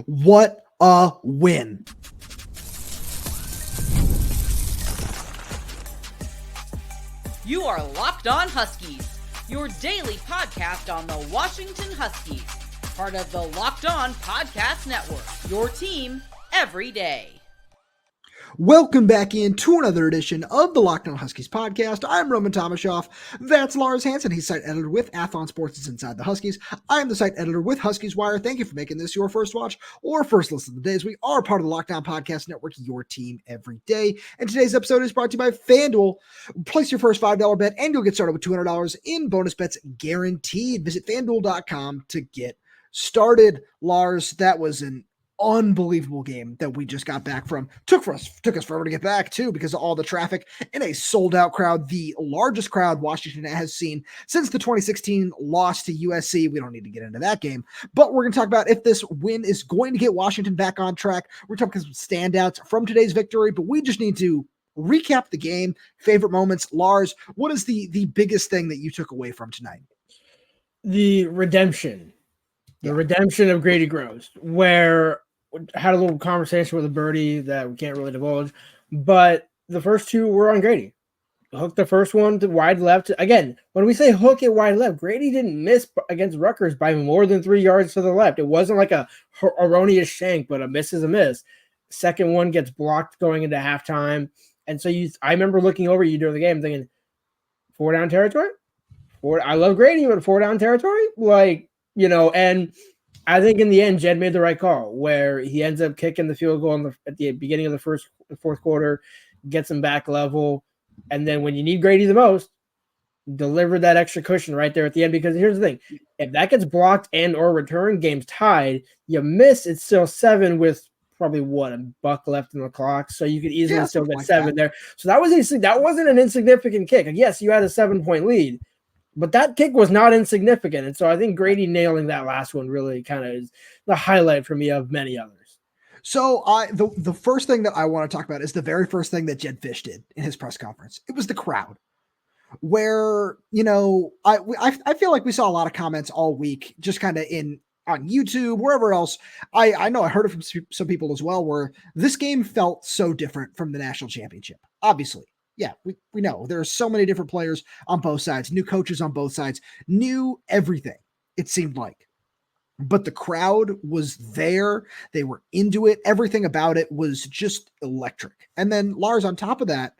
What a win. You are Locked On Huskies, your daily podcast on the Washington Huskies, part of the Locked On Podcast Network, your team every day. Welcome back into another edition of the Locked On Huskies podcast. I'm Roman Tomashoff. That's Lars Hanson. He's site editor with Athlon Sports' Inside the Huskies. I'm the site editor with Huskies Wire. Thank you for making this your first watch or first listen of the day, as we are part of the Locked On Podcast Network, your team every day. And today's episode is brought to you by FanDuel. Place your first $5 bet and you'll get started with $200 in bonus bets guaranteed. Visit FanDuel.com to get started. Lars, that was an unbelievable game that we just got back from. Took us forever to get back too, because of all the traffic in a sold out crowd, the largest crowd Washington has seen since the 2016 loss to USC. We don't need to get into that game, but we're going to talk about if this win is going to get Washington back on track. We're talking some standouts from today's victory, but we just need to recap the game, favorite moments. Lars, what is the biggest thing that you took away from tonight? The redemption of Grady Gross, where had a little conversation with a birdie that we can't really divulge, but the first two were on Grady. Hooked the first one to wide left. Again, when we say hook it wide left, Grady didn't miss against Rutgers by more than 3 yards to the left. It wasn't like a erroneous shank, but a miss is a miss. Second one gets blocked going into halftime. And so I remember looking over you during the game thinking, 4 down territory? I love Grady, but 4 down territory? And I think in the end, Jedd made the right call, where he ends up kicking the field goal at the beginning of the fourth quarter, gets him back level, and then when you need Grady the most, deliver that extra cushion right there at the end. Because here's the thing: if that gets blocked and or returned, game's tied. You miss, it's still 7 with probably a buck left in the clock, so you could easily still get 7 there. So that wasn't an insignificant kick. And yes, you had a 7-point lead, but that kick was not insignificant. And so I think Grady nailing that last one really kind of is the highlight for me of many others. So the first thing that I want to talk about is the very first thing that Jedd Fisch did in his press conference. It was the crowd, where, I feel like we saw a lot of comments all week, just kind of on YouTube, wherever else. I know I heard it from some people as well, where this game felt so different from the national championship. Obviously. Yeah, we know there are so many different players on both sides, new coaches on both sides, new everything, it seemed like. But the crowd was there. They were into it. Everything about it was just electric. And then Lars, on top of that,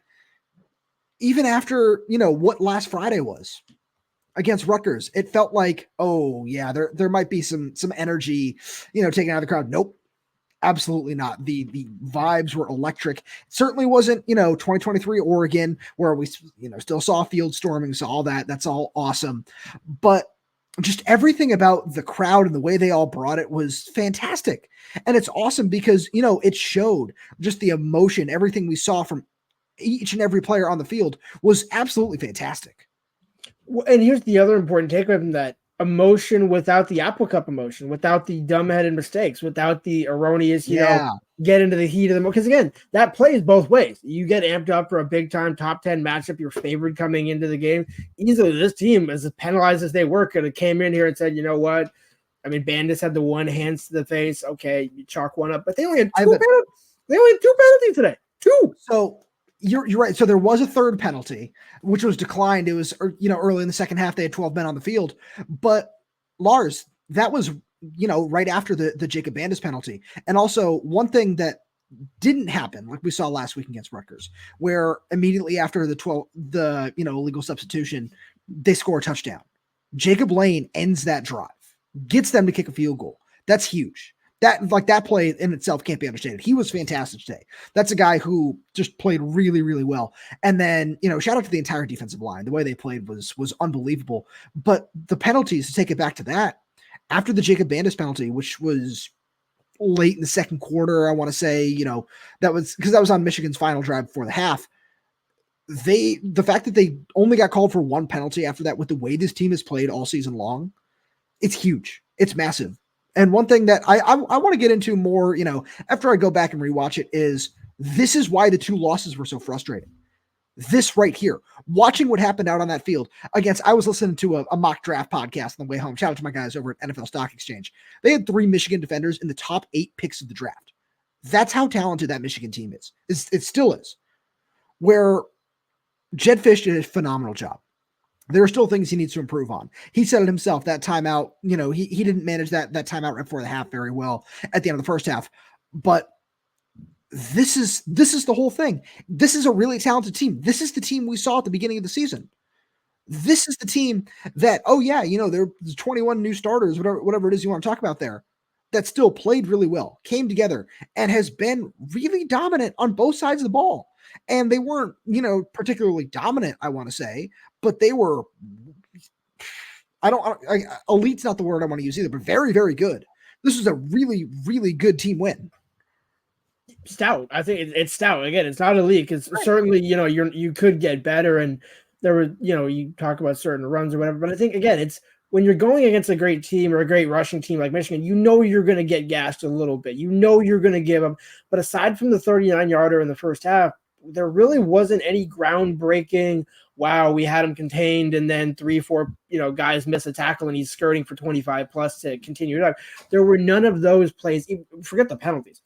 even after, what last Friday was against Rutgers, it felt like, oh yeah, there might be some energy, taken out of the crowd. Nope. Absolutely not. The vibes were electric. It certainly wasn't, 2023 Oregon, where we, still saw field storming, saw all that. That's all awesome. But just everything about the crowd and the way they all brought it was fantastic. And it's awesome because, it showed just the emotion. Everything we saw from each and every player on the field was absolutely fantastic. Well, and here's the other important takeaway from that: emotion without the Apple Cup emotion, without the dumbheaded mistakes, without the erroneous, get into the heat of them. Because again, that plays both ways. You get amped up for a big time top 10 matchup, your favorite coming into the game. Easily, this team, as penalized as they were, could have came in here and said, you know what? I mean, Bandis had the one hands to the face. Okay, you chalk one up, but they only had two penalties today. 2. So you're right. So there was a third penalty, which was declined. It was, early in the second half, they had 12 men on the field. But Lars, that was, right after the Jacob Bandis penalty. And also one thing that didn't happen, like we saw last week against Rutgers, where immediately after the illegal substitution, they score a touchdown. Jacob Lane ends that drive, gets them to kick a field goal. That's huge. That play in itself can't be understated. He was fantastic today. That's a guy who just played really, really well. And then, shout out to the entire defensive line. The way they played was unbelievable. But the penalties, to take it back to that, after the Jacob Bandis penalty, which was late in the second quarter, I want to say, that was on Michigan's final drive before the half. The fact that they only got called for one penalty after that, with the way this team has played all season long, it's huge. It's massive. And one thing that I want to get into more, after I go back and rewatch it, is this is why the 2 losses were so frustrating. This right here, watching what happened out on that field against, I was listening to a mock draft podcast on the way home. Shout out to my guys over at NFL Stock Exchange. They had 3 Michigan defenders in the top 8 picks of the draft. That's how talented that Michigan team is. It still is. Where Jedd Fisch did a phenomenal job. There are still things he needs to improve on. He said it himself, that timeout, he didn't manage that timeout right before the half very well at the end of the first half. But this is the whole thing. This is a really talented team. This is the team we saw at the beginning of the season. This is the team that, there's 21 new starters, whatever it is you want to talk about there, that still played really well, came together, and has been really dominant on both sides of the ball. And they weren't, particularly dominant, I want to say, but they were, elite's not the word I want to use either, but very, very good. This was a really, really good team win. Stout. I think it's stout. Again, it's not elite because certainly, you could get better. And there were, you talk about certain runs or whatever, but I think, again, it's when you're going against a great team or a great rushing team like Michigan, you're going to get gassed a little bit. You're going to give them. But aside from the 39-yarder in the first half, there really wasn't any groundbreaking, wow, we had him contained, and then 3-4, guys miss a tackle and he's skirting for 25 plus to continue it up. There were none of those plays. Forget the penalties.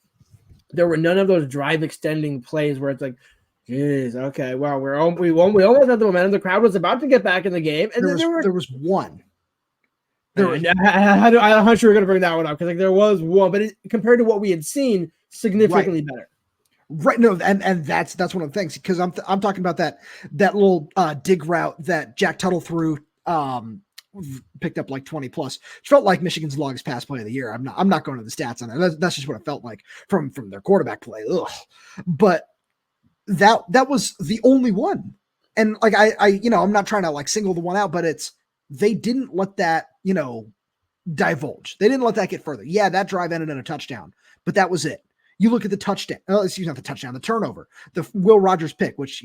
There were none of those drive extending plays where it's like, geez, okay, well, we almost had the momentum. The crowd was about to get back in the game, and there was one. I'm not sure we're going to bring that one up because there was one, but compared to what we had seen, significantly better. Right. No, and that's one of the things, because I'm talking about that little dig route that Jack Tuttle threw, picked up like 20 plus. It felt like Michigan's longest pass play of the year. I'm not going to the stats on that. That's just what it felt like from their quarterback play. Ugh. But that was the only one. And like I'm not trying to like single the one out, but they didn't let that, divulge. They didn't let that get further. Yeah, that drive ended in a touchdown, but that was it. You look at the touchdown, the turnover, the Will Rogers pick, which,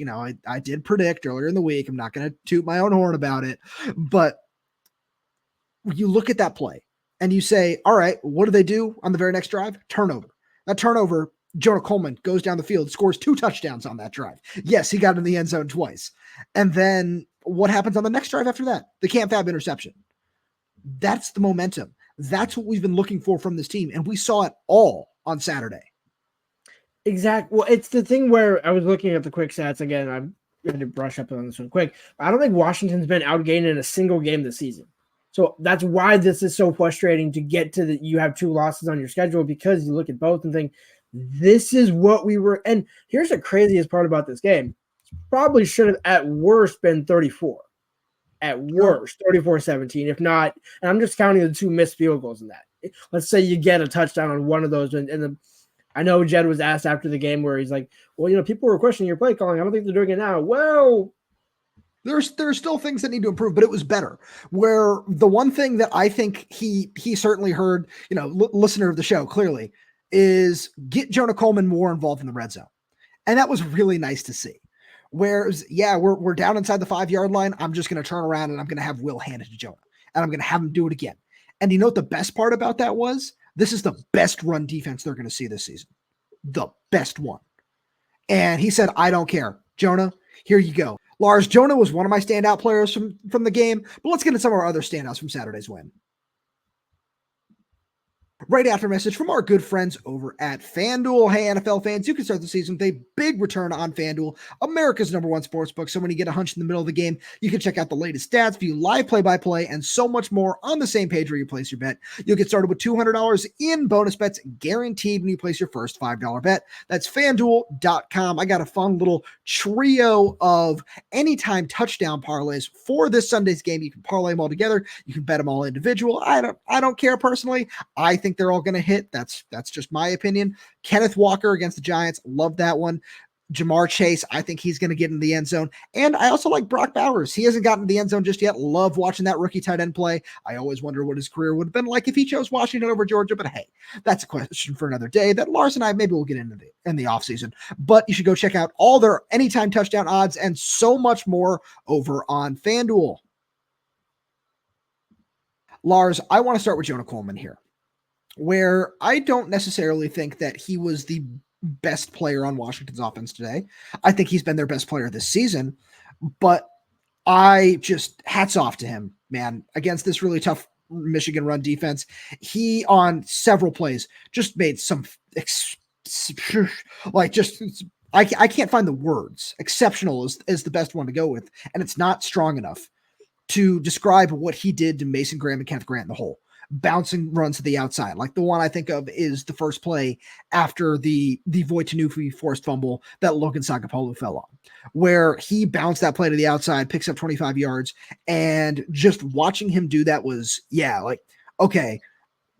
I did predict earlier in the week. I'm not going to toot my own horn about it, but you look at that play and you say, all right, what do they do on the very next drive? Turnover. That turnover, Jonah Coleman goes down the field, scores 2 touchdowns on that drive. Yes, he got in the end zone twice. And then what happens on the next drive after that? The Cam Fab interception. That's the momentum. That's what we've been looking for from this team. And we saw it all on Saturday. Exactly. Well, it's the thing where I was looking at the quick stats again. I'm going to brush up on this one quick. I don't think Washington's been outgained in a single game this season. So that's why this is so frustrating to get to you have 2 losses on your schedule, because you look at both and think, this is what we were. And here's the craziest part about this game. It probably should have at worst been 34. At worst, 34-17, if not, and I'm just counting the 2 missed field goals in that. Let's say you get a touchdown on one of those, and I know Jedd was asked after the game where he's like, well, people were questioning your play calling. I don't think they're doing it now. Well, there's still things that need to improve, but it was better. Where the one thing that I think he certainly heard, listener of the show clearly, is get Jonah Coleman more involved in the red zone. And that was really nice to see. Whereas, we're down inside the 5-yard line. I'm just going to turn around and I'm going to have Will hand it to Jonah. And I'm going to have him do it again. And you know what the best part about that was? This is the best run defense they're going to see this season. The best one. And he said, I don't care. Jonah, here you go. Lars, Jonah was one of my standout players from the game, but let's get into some of our other standouts from Saturday's win. Right after a message from our good friends over at FanDuel. Hey, NFL fans, you can start the season with a big return on FanDuel, America's #1 sportsbook. So when you get a hunch in the middle of the game, you can check out the latest stats, view live play-by-play, and so much more on the same page where you place your bet. You'll get started with $200 in bonus bets guaranteed when you place your first $5 bet. That's FanDuel.com. I got a fun little trio of anytime touchdown parlays for this Sunday's game. You can parlay them all together. You can bet them all individual. I don't care personally. I think they're all going to hit. That's just my opinion. Kenneth Walker against the Giants. Love that one. Jamar Chase. I think he's going to get in the end zone. And I also like Brock Bowers. He hasn't gotten to the end zone just yet. Love watching that rookie tight end play. I always wonder what his career would have been like if he chose Washington over Georgia, but hey, that's a question for another day that Lars and I maybe we'll get into in the offseason. But you should go check out all their anytime touchdown odds and so much more over on FanDuel. Lars, I want to start with Jonah Coleman here, where I don't necessarily think that he was the best player on Washington's offense today. I think he's been their best player this season, but I just hats off to him, man, against this really tough Michigan run defense. He on several plays just made some like just I can't find the words. Exceptional is the best one to go with, and it's not strong enough to describe what he did to Mason Graham and Kenneth Grant in the hole. Bouncing runs to the outside. Like the one I think of is the first play after the Voit Tunuufi forced fumble that Logan Sagapolu fell on, where he bounced that play to the outside, picks up 25 yards, and just watching him do that was, like, okay,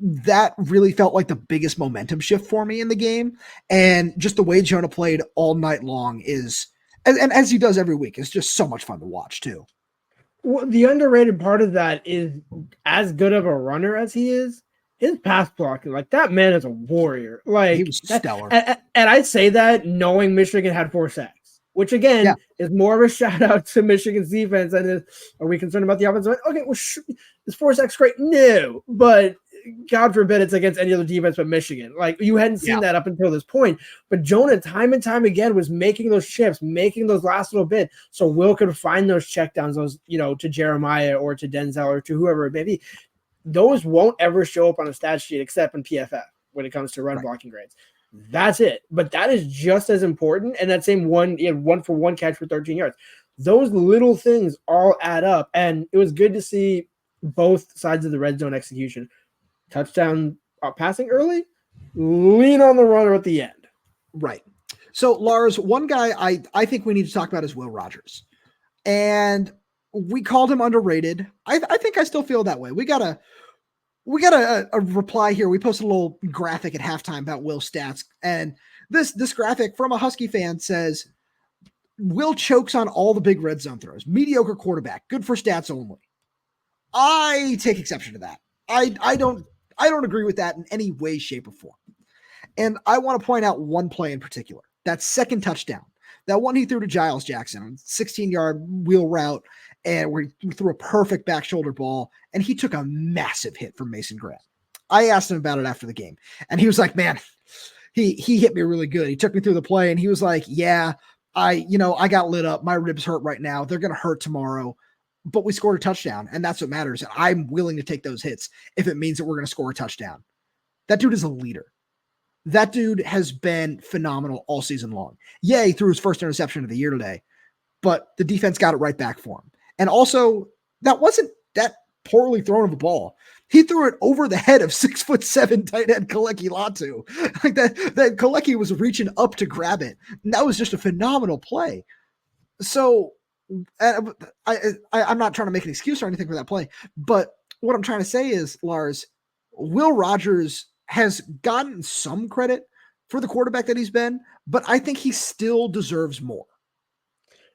that really felt like the biggest momentum shift for me in the game. And just the way Jonah played all night long is, and as he does every week, is just so much fun to watch too. Well, the underrated part of that is, as good of a runner as he is, his pass blocking. Like, that man is a warrior. Like, he was stellar. And I say that knowing Michigan had 4 sacks, which again is more of a shout out to Michigan's defense. And are we concerned about the offense? Okay, well, is 4 sacks great? No, but God forbid it's against any other defense but Michigan. Like, you hadn't seen that up until this point. But Jonah, time and time again, was making those chips, making those last little bit, so Will could find those checkdowns, those, to Jeremiah or to Denzel or to whoever it may be. Those won't ever show up on a stat sheet except in PFF when it comes to run blocking grades. That's it. But that is just as important. And that same one, he had 1-for-1 catch for 13 yards. Those little things all add up. And it was good to see both sides of the red zone execution. Touchdown passing early, lean on the runner at the end. Right. So, Lars, one guy I think we need to talk about is Will Rogers. And we called him underrated. I think I still feel that way. We got a reply here. We posted a little graphic at halftime about Will's stats. And this graphic from a Husky fan says, Will chokes on all the big red zone throws. Mediocre quarterback. Good for stats only. I take exception to that. I don't agree with that in any way, shape, or form. And I want to point out one play in particular. That second touchdown. That one he threw to Giles Jackson, 16-yard wheel route, and where he threw a perfect back shoulder ball, and he took a massive hit from Mason Graham. I asked him about it after the game, and he was like, man, he hit me really good. He took me through the play, and he was like, yeah, I got lit up. My ribs hurt right now. They're going to hurt tomorrow. But we scored a touchdown, and that's what matters. And I'm willing to take those hits if it means that we're going to score a touchdown. That dude is a leader. That dude has been phenomenal all season long. Yeah, he threw his first interception of the year today, but the defense got it right back for him. And also, that wasn't that poorly thrown of a ball. He threw it over the head of 6'7" tight end Kaleki Latu. Like that Kaleki was reaching up to grab it. And that was just a phenomenal play. So, I'm not trying to make an excuse or anything for that play, but what I'm trying to say is, Lars, Will Rogers has gotten some credit for the quarterback that he's been, but I think he still deserves more.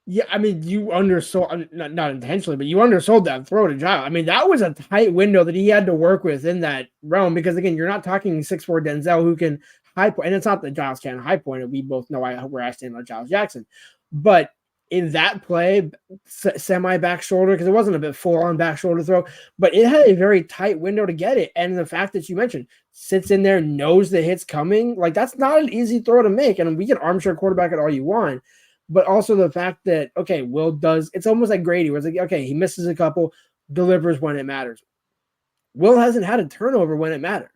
Yeah, I mean, you undersold, not intentionally, but you undersold that throw to Giles. I mean, that was a tight window that he had to work with in that realm, because again, you're not talking 6'4" Denzel who can high point, and it's not that Giles can high point it. We both know where I stand on Giles Jackson, but in that play, semi back shoulder, because it wasn't a bit full on back shoulder throw, but it had a very tight window to get it. And the fact that you mentioned sits in there, knows the hit's coming, like that's not an easy throw to make. And we can armchair quarterback it all you want, but also the fact that, okay, Will does, it's almost like Grady, where it's like, okay, he misses a couple, delivers when it matters. Will hasn't had a turnover when it matters.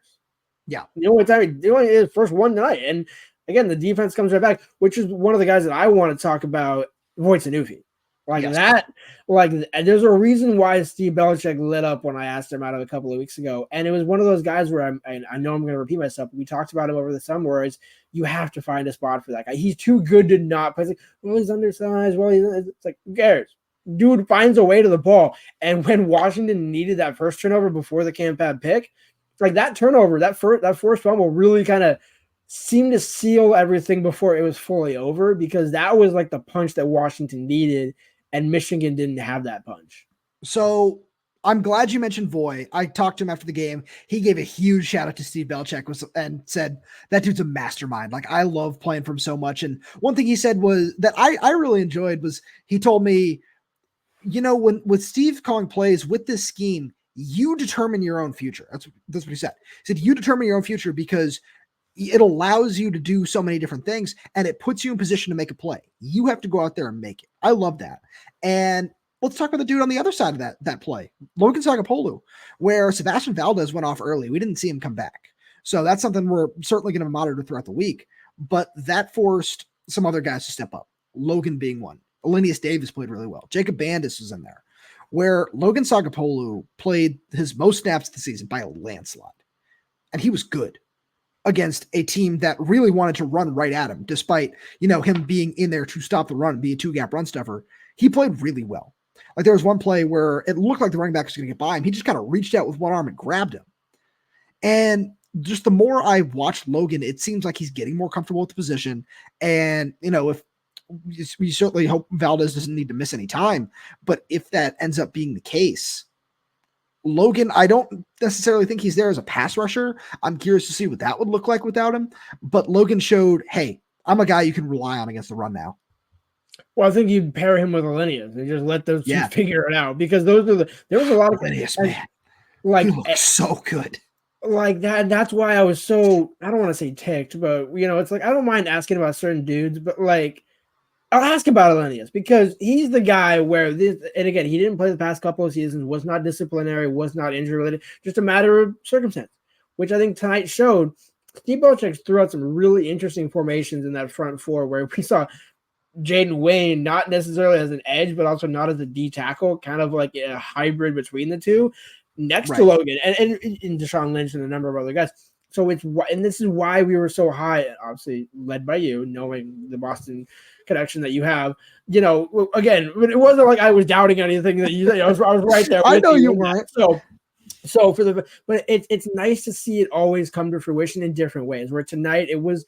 Yeah. The only time he only his first one tonight. And again, the defense comes right back, which is one of the guys that I want to talk about. Voit Tunuufi. There's a reason why Steve Belichick lit up when I asked him out of a couple of weeks ago. And it was one of those guys where I know I'm going to repeat myself. But we talked about him over the summer, where you have to find a spot for that guy. He's too good to not play. It's like, well, he's undersized. Well, it's like, who cares? Dude finds a way to the ball. And when Washington needed that first turnover before the Cam Pad pick, like that turnover, that forced fumble really kind of seemed to seal everything before it was fully over, because that was like the punch that Washington needed, and Michigan didn't have that punch. So I'm glad you mentioned Voit. I talked to him after the game. He gave a huge shout out to Steve Belichick and said that dude's a mastermind. Like, I love playing for him so much. And one thing he said was that I really enjoyed was he told me, when with Steve calling plays with this scheme, you determine your own future. That's what he said. He said, you determine your own future, because it allows you to do so many different things, and it puts you in position to make a play. You have to go out there and make it. I love that. And let's talk about the dude on the other side of that play, Logan Sagapolu, where Sebastian Valdez went off early. We didn't see him come back. So that's something we're certainly going to monitor throughout the week. But that forced some other guys to step up, Logan being one. Alenius Davis played really well. Jacob Bandis was in there, where Logan Sagapolu played his most snaps of the season by a landslide. And he was good against a team that really wanted to run right at him, despite, him being in there to stop the run and be a two-gap run stuffer. He played really well. Like, there was one play where it looked like the running back was going to get by him. He just kind of reached out with one arm and grabbed him. And just the more I watch Logan, it seems like he's getting more comfortable with the position. And, if we certainly hope Valdez doesn't need to miss any time, but if that ends up being the case, Logan, I don't necessarily think he's there as a pass rusher. I'm curious to see what that would look like without him. But Logan showed, hey, I'm a guy you can rely on against the run now. Well, I think you pair him with Alenius and just let those two figure it out, because there was a lot of Alenius, man. Like, he looks so good. Like that. That's why I was so, I don't want to say ticked, but it's like, I don't mind asking about certain dudes, but like, I'll ask about Alenius because he's the guy where and again, he didn't play the past couple of seasons, was not disciplinary, was not injury related, just a matter of circumstance, which I think tonight showed. Steve Belichick threw out some really interesting formations in that front four where we saw Jaden Wayne not necessarily as an edge, but also not as a D tackle, kind of like a hybrid between the two, next to Logan and Deshaun Lynch and a number of other guys. So and this is why we were so high, obviously led by you, knowing the Boston connection that you have. Again, it wasn't like I was doubting anything that you said. I was right there. I know you weren't. So but it's nice to see it always come to fruition in different ways. Where tonight it was,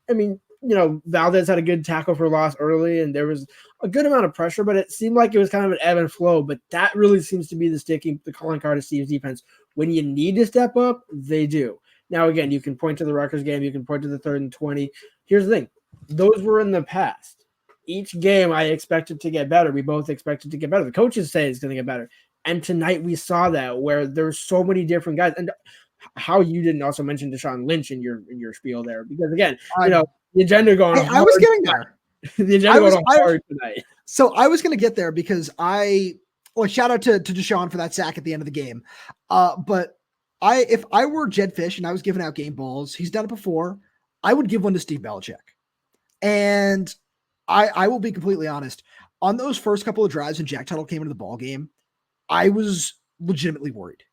Valdez had a good tackle for loss early, and there was a good amount of pressure, but it seemed like it was kind of an ebb and flow. But that really seems to be the calling card of Steve's defense. When you need to step up, they do. Now, again, you can point to the Rutgers game. You can point to the 3rd and 20. Here's the thing. Those were in the past. Each game I expected to get better. We both expected to get better. The coaches say it's going to get better. And tonight we saw that where there's so many different guys. And how you didn't also mention Deshaun Lynch in your spiel there. Because, again, the agenda going on. I was getting there. The agenda going on hard tonight. So I was going to get there because shout out to Deshaun for that sack at the end of the game. But if I were Jedd Fisch and I was giving out game balls, he's done it before, I would give one to Steve Belichick. And I will be completely honest. On those first couple of drives when Jack Tuttle came into the ball game, I was legitimately worried.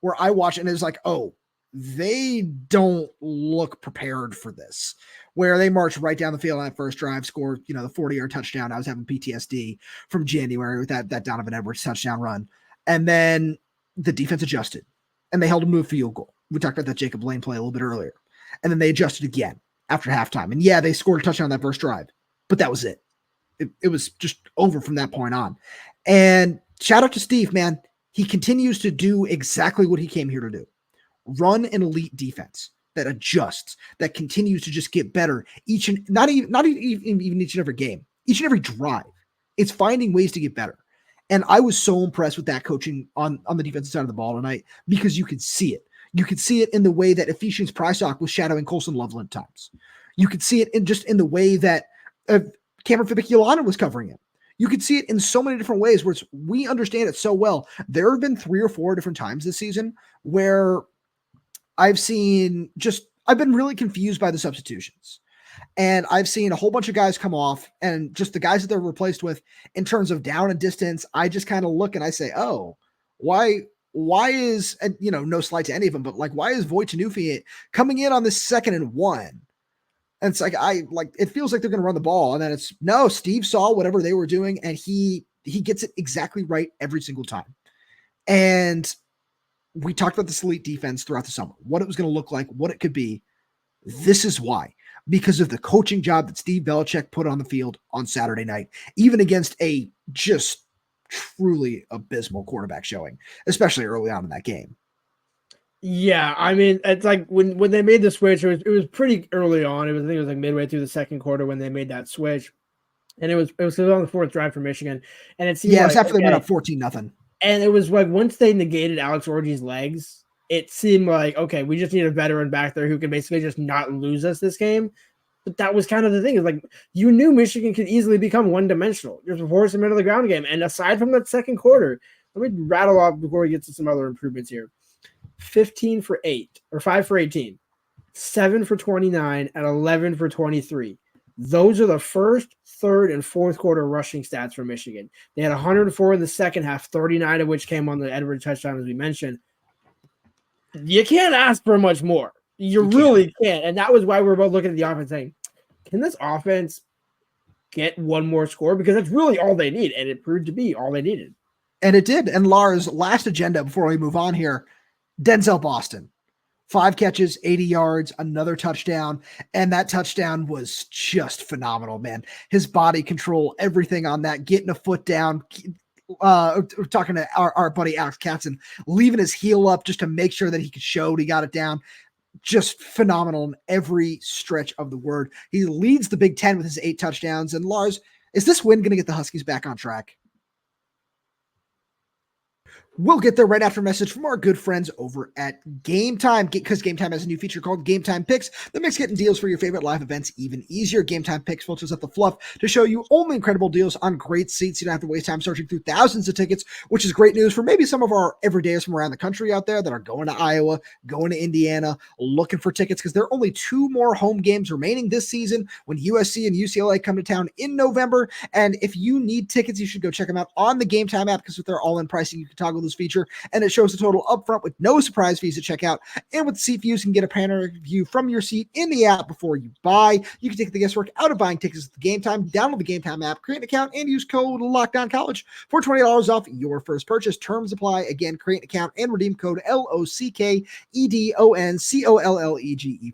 Where I watched and it was like, oh, they don't look prepared for this. Where they marched right down the field on that first drive, scored, the 40-yard touchdown. I was having PTSD from January with that Donovan Edwards touchdown run. And then the defense adjusted. And they held them to a field goal. We talked about that Jacob Lane play a little bit earlier. And then they adjusted again after halftime. And they scored a touchdown on that first drive. But that was it. It was just over from that point on. And shout out to Steve, man. He continues to do exactly what he came here to do. Run an elite defense that adjusts, that continues to just get better not even each and every game, each and every drive. It's finding ways to get better. And I was so impressed with that coaching on the defensive side of the ball tonight because you could see it. You could see it in the way that Ephesians Prysock was shadowing Colson Loveland times. You could see it in the way that Cameron Fibiculana was covering him. You could see it in so many different ways where we understand it so well. There have been 3 or 4 different times this season where I've been really confused by the substitutions. And I've seen a whole bunch of guys come off and just the guys that they're replaced with in terms of down and distance. I just kind of look and I say, oh, why is, and no slight to any of them, but like, why is Tunuufi coming in on this 2nd and 1? And it's like, it feels like they're going to run the ball. And then it's no, Steve saw whatever they were doing and he gets it exactly right every single time. And we talked about this elite defense throughout the summer, what it was going to look like, what it could be. This is why, because of the coaching job that Steve Belichick put on the field on Saturday night, even against a just truly abysmal quarterback showing, especially early on in that game. Yeah, I mean, it's like when they made the switch, it was pretty early on. I think it was like midway through the 2nd quarter when they made that switch, and it was on the 4th drive for Michigan, and it seemed it was after they went up 14-0. And it was like once they negated Alex Orji's legs, it seemed like, okay, we just need a veteran back there who can basically just not lose us this game. But that was kind of the thing. Is like you knew Michigan could easily become one-dimensional. Just force them into the ground game. And aside from that second quarter, let me rattle off before we get to some other improvements here. 15 for 8 or 5 for 18, 7 for 29, and 11 for 23. Those are the first, third, and fourth quarter rushing stats for Michigan. They had 104 in the second half, 39 of which came on the Edwards touchdown, as we mentioned. You can't ask for much more. You really can't. And that was why we're both looking at the offense saying, can this offense get one more score? Because that's really all they need. And it proved to be all they needed. And it did. And Lars, last agenda before we move on here, Denzel Boston. 5 catches, 80 yards, another touchdown. And that touchdown was just phenomenal, man. His body control, everything on that, getting a foot down, talking to our buddy Alex Katzen, leaving his heel up just to make sure that he could show he got it down. Just phenomenal in every stretch of the word. He leads the Big Ten with his 8 touchdowns. And Lars, is this win going to get the Huskies back on track? We'll get there right after a message from our good friends over at Game Time, because Game Time has a new feature called Game Time Picks that makes getting deals for your favorite live events even easier. Game Time Picks filters up the fluff to show you only incredible deals on great seats. You don't have to waste time searching through thousands of tickets, which is great news for maybe some of our everydayers from around the country out there that are going to Iowa, going to Indiana, looking for tickets, because there are only 2 more home games remaining this season when USC and UCLA come to town in November. And if you need tickets, you should go check them out on the Game Time app, because with their all-in pricing, you can toggle this feature and it shows the total upfront with no surprise fees to check out. And with seat views, you can get a panoramic view from your seat in the app before you buy. You can take the guesswork out of buying tickets at the Game Time. Download the Game Time app, create an account, and use code LOCKDOWNCollege for $20 off your first purchase. Terms apply. Again, create an account and redeem code LOCKEDONCOLLEGE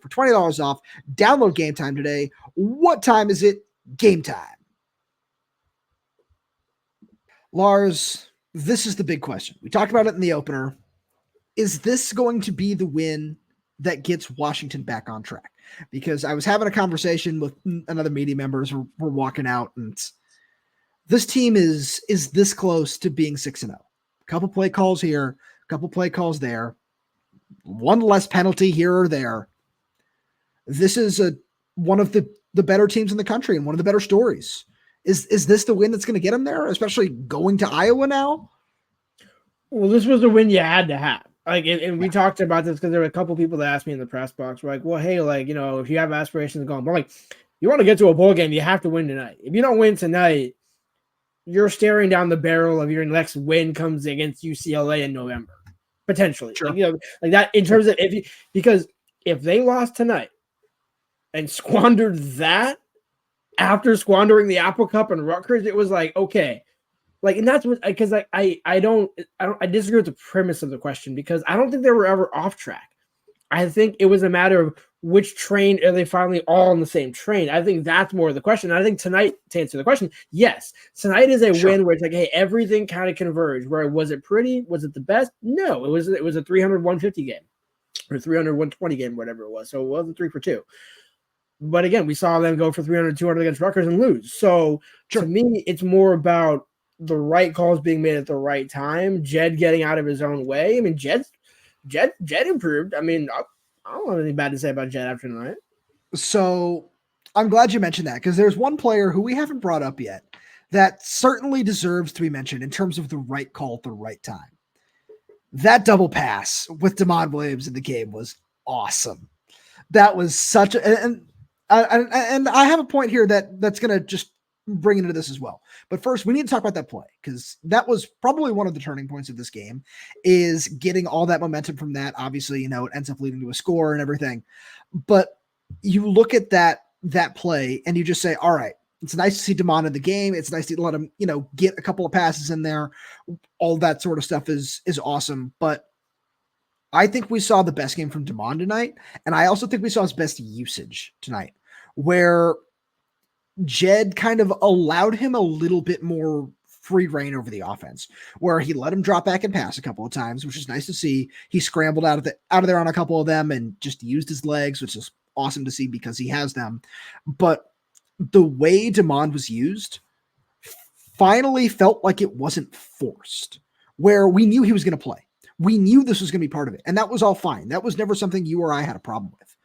for $20 off. Download Game Time today. What time is it? Game time. Lars, this is the big question. We talked about it in the opener. Is this going to be the win that gets Washington back on track? Because I was having a conversation with another media members. We're walking out, and this team is this close to being 6-0. A couple play calls here, a couple play calls there, one less penalty here or there. This is one of the better teams in the country and one of the better stories. Is this the win that's going to get them there, especially going to Iowa now? Well, this was the win you had to have. Like, and we talked about this because there were a couple people that asked me in the press box, were like, well, hey, like, if you have aspirations of going, but like, you want to get to a bowl game, you have to win tonight. If you don't win tonight, you're staring down the barrel of your next win comes against UCLA in November, potentially. Sure. Like that in terms of because if they lost tonight and squandered that after squandering the Apple Cup and Rutgers, it was like, okay. Like, and that's what, because I disagree with the premise of the question, because I don't think they were ever off track. I think it was a matter of which train are they finally all on the same train. I think that's more of the question. And I think tonight, to answer the question, yes, tonight is a win where it's like, hey, everything kind of converged. Where was it pretty? Was it the best? No, it was a 300-150 game or 300-120 game, whatever it was. So it wasn't 3 for 2. But again, we saw them go for 300-200 against Rutgers and lose. So to me, it's more about the right calls being made at the right time. Jedd getting out of his own way. I mean, Jedd improved. I mean, I don't have anything bad to say about Jedd after tonight. So I'm glad you mentioned that, because there's one player who we haven't brought up yet that certainly deserves to be mentioned in terms of the right call at the right time. That double pass with Demond Williams in the game was awesome. That was such a, and I have a point here that's going to just bring into this as well. But first, we need to talk about that play, because that was probably one of the turning points of this game, is getting all that momentum from that. Obviously, it ends up leading to a score and everything. But you look at that play and you just say, all right, it's nice to see Demond in the game. It's nice to let him, get a couple of passes in there. All that sort of stuff is awesome. But I think we saw the best game from Demond tonight. And I also think we saw his best usage tonight, where Jedd kind of allowed him a little bit more free reign over the offense, where he let him drop back and pass a couple of times, which is nice to see. He scrambled out of there on a couple of them and just used his legs, which is awesome to see because he has them. But the way Demond was used finally felt like it wasn't forced, where we knew he was going to play. We knew this was going to be part of it, and that was all fine. That was never something you or I had a problem with.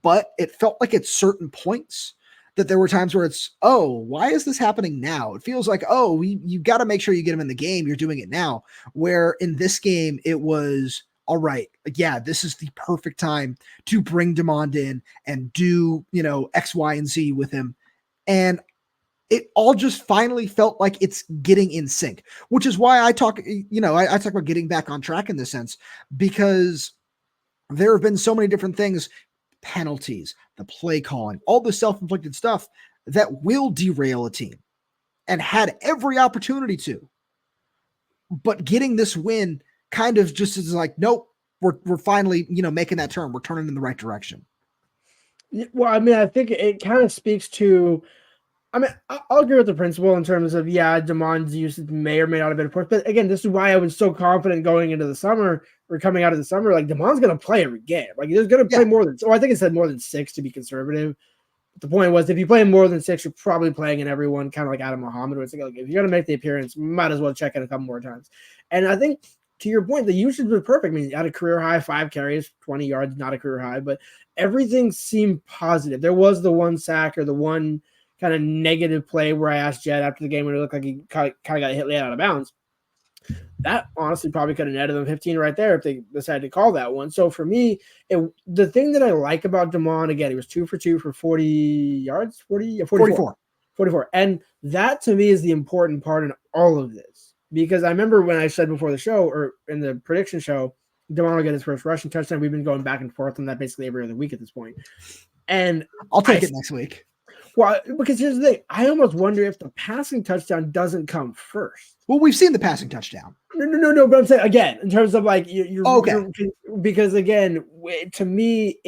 But it felt like at certain points that there were times where it's, oh, why is this happening now? It feels like, oh, you got to make sure you get him in the game. You're doing it now. Where in this game, it was, all right, yeah, this is the perfect time to bring Demond in and do, X, Y, and Z with him. And it all just finally felt like it's getting in sync, which is why I talk, I talk about getting back on track in this sense, because there have been so many different things, penalties, the play calling, all the self-inflicted stuff that will derail a team and had every opportunity to. But getting this win kind of just is like, nope, we're finally, making that turn. We're turning in the right direction. Well, I mean, I think it kind of speaks to, I mean, I'll agree with the principle in terms of, Demond's usage may or may not have been important. But again, this is why I was so confident going into the summer or coming out of the summer. Like, Demond's going to play every game. Like, he's going to play more than, I think it said more than 6 to be conservative. But the point was, if you play more than 6, you're probably playing in everyone, kind of like Adam Muhammad, where it's like, if you're going to make the appearance, might as well check it a couple more times. And I think, to your point, the usage was perfect. I mean, he had a career high, 5 carries, 20 yards, not a career high, but everything seemed positive. There was the one sack or the one kind of negative play where I asked Jedd after the game when it looked like he kind of got hit out of bounds. That honestly probably could have netted them 15 right there if they decided to call that one. So for me, the thing that I like about Demond, again, he was 2 for 2 for 40 yards, 44. And that to me is the important part in all of this, because I remember when I said before the show or in the prediction show, Demond will get his first rushing touchdown. We've been going back and forth on that basically every other week at this point. And I'll take it next week. Well, because here's the thing. I almost wonder if the passing touchdown doesn't come first. Well, we've seen the passing touchdown. No. But I'm saying, again, in terms of like, you're okay. Because again, to me,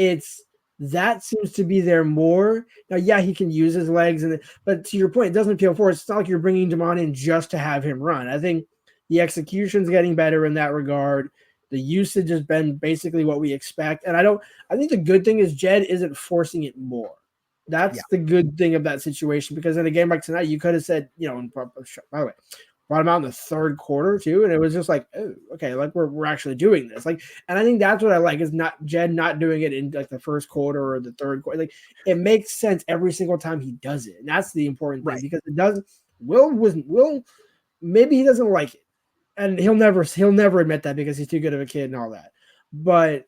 that seems to be there more. Now, yeah, he can use his legs, but to your point, it doesn't feel forced. It's not like you're bringing Demond in just to have him run. I think the execution's getting better in that regard. The usage has been basically what we expect. And I think the good thing is Jedd isn't forcing it more. That's the good thing of that situation, because in a game like tonight, you could have said, by the way, brought him out in the third quarter too, and it was just like, oh, okay, like we're actually doing this. Like, and I think that's what I like is not Jedd not doing it in like the first quarter or the third quarter. Like, it makes sense every single time he does it, and that's the important thing, because it doesn't. Will maybe he doesn't like it, and he'll never admit that because he's too good of a kid and all that, but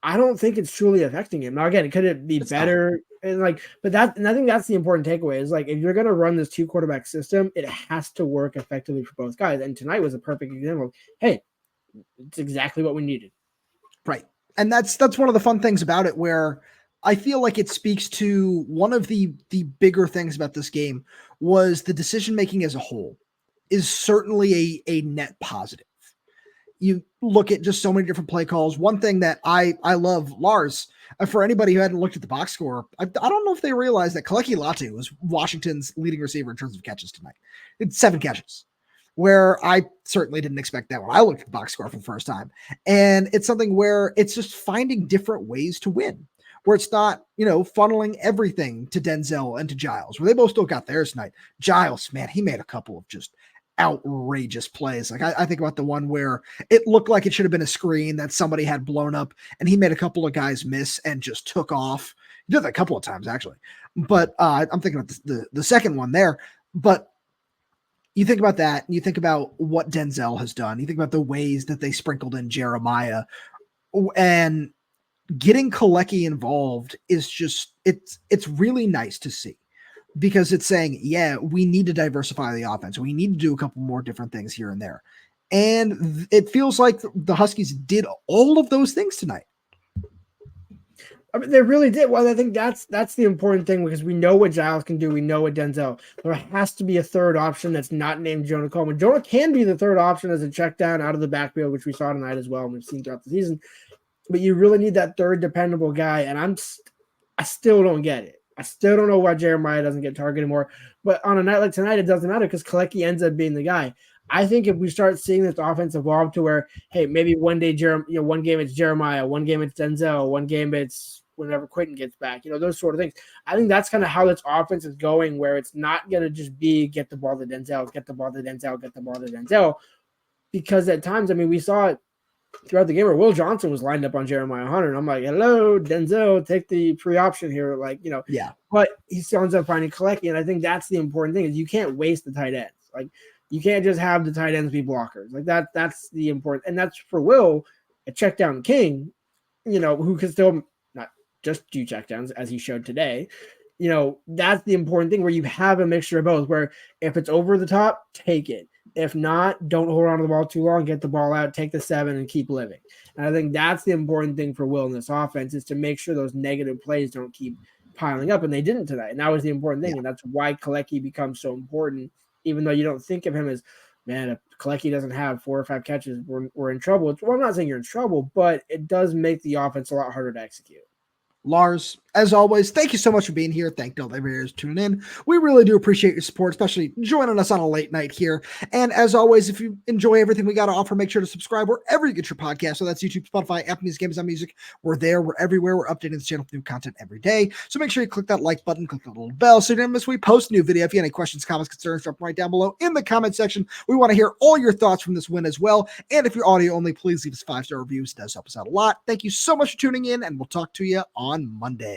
I don't think it's truly affecting him. Now, again, could it be better? And I think that's the important takeaway is like, if you're going to run this 2 quarterback system, it has to work effectively for both guys. And tonight was a perfect example of, hey, it's exactly what we needed. Right. And that's one of the fun things about it, where I feel like it speaks to one of the bigger things about this game was the decision-making as a whole is certainly a net positive. You look at just so many different play calls. One thing that I love, Lars, for anybody who hadn't looked at the box score, I don't know if they realize that Kaleki Latu was Washington's leading receiver in terms of catches tonight. It's 7 catches, where I certainly didn't expect that when I looked at the box score for the first time. And it's something where it's just finding different ways to win, where it's not, funneling everything to Denzel and to Giles, where they both still got theirs tonight. Giles, man, he made a couple of just outrageous plays. Like I think about the one where it looked like it should have been a screen that somebody had blown up, and he made a couple of guys miss and just took off. He did that a couple of times actually, but I'm thinking about the second one there. But you think about that, and you think about what Denzel has done. You think about the ways that they sprinkled in Jeremiah, and getting Kaleki involved is just it's really nice to see. Because it's saying, we need to diversify the offense. We need to do a couple more different things here and there. And it feels like the Huskies did all of those things tonight. I mean, they really did. Well, I think that's the important thing, because we know what Giles can do. We know what Denzel. There has to be a third option that's not named Jonah Coleman. Jonah can be the third option as a check down out of the backfield, which we saw tonight as well, and we've seen throughout the season. But you really need that third dependable guy, and I still don't get it. I still don't know why Jeremiah doesn't get targeted more. But on a night like tonight, it doesn't matter because Kaleki ends up being the guy. I think if we start seeing this offense evolve to where, hey, maybe one day, one game it's Jeremiah, one game it's Denzel, one game it's whenever Quentin gets back, those sort of things. I think that's kind of how this offense is going, where it's not going to just be get the ball to Denzel, get the ball to Denzel, get the ball to Denzel. Because at times, I mean, we saw it throughout the game where Will Johnson was lined up on Jeremiah Hunter. And I'm like, hello, Denzel, take the pre-option here. Like, Yeah. But he still ends up finding Kalecki. And I think that's the important thing is you can't waste the tight ends. Like, you can't just have the tight ends be blockers. Like, that's the important. And that's for Will, a check down king, who can still not just do check downs as he showed today. That's the important thing where you have a mixture of both, where if it's over the top, take it. If not, don't hold on to the ball too long, get the ball out, take the 7 and keep living. And I think that's the important thing for Will in this offense is to make sure those negative plays don't keep piling up. And they didn't tonight. And that was the important thing. Yeah. And that's why Kalecki becomes so important, even though you don't think of him as, man, if Kalecki doesn't have 4 or 5 catches, we're in trouble. Well, I'm not saying you're in trouble, but it does make the offense a lot harder to execute. Lars, as always, thank you so much for being here. Thank all the viewers tuning in. We really do appreciate your support, especially joining us on a late night here. And as always, if you enjoy everything we got to offer, make sure to subscribe wherever you get your podcast. So that's YouTube, Spotify, Apple Music, Amazon Music. We're there. We're everywhere. We're updating the channel with new content every day. So make sure you click that like button, click the little bell so you don't miss when we post a new video. If you have any questions, comments, concerns, drop them right down below in the comment section. We want to hear all your thoughts from this win as well. And if you're audio only, please leave us 5-star reviews. It does help us out a lot. Thank you so much for tuning in, and we'll talk to you on Monday.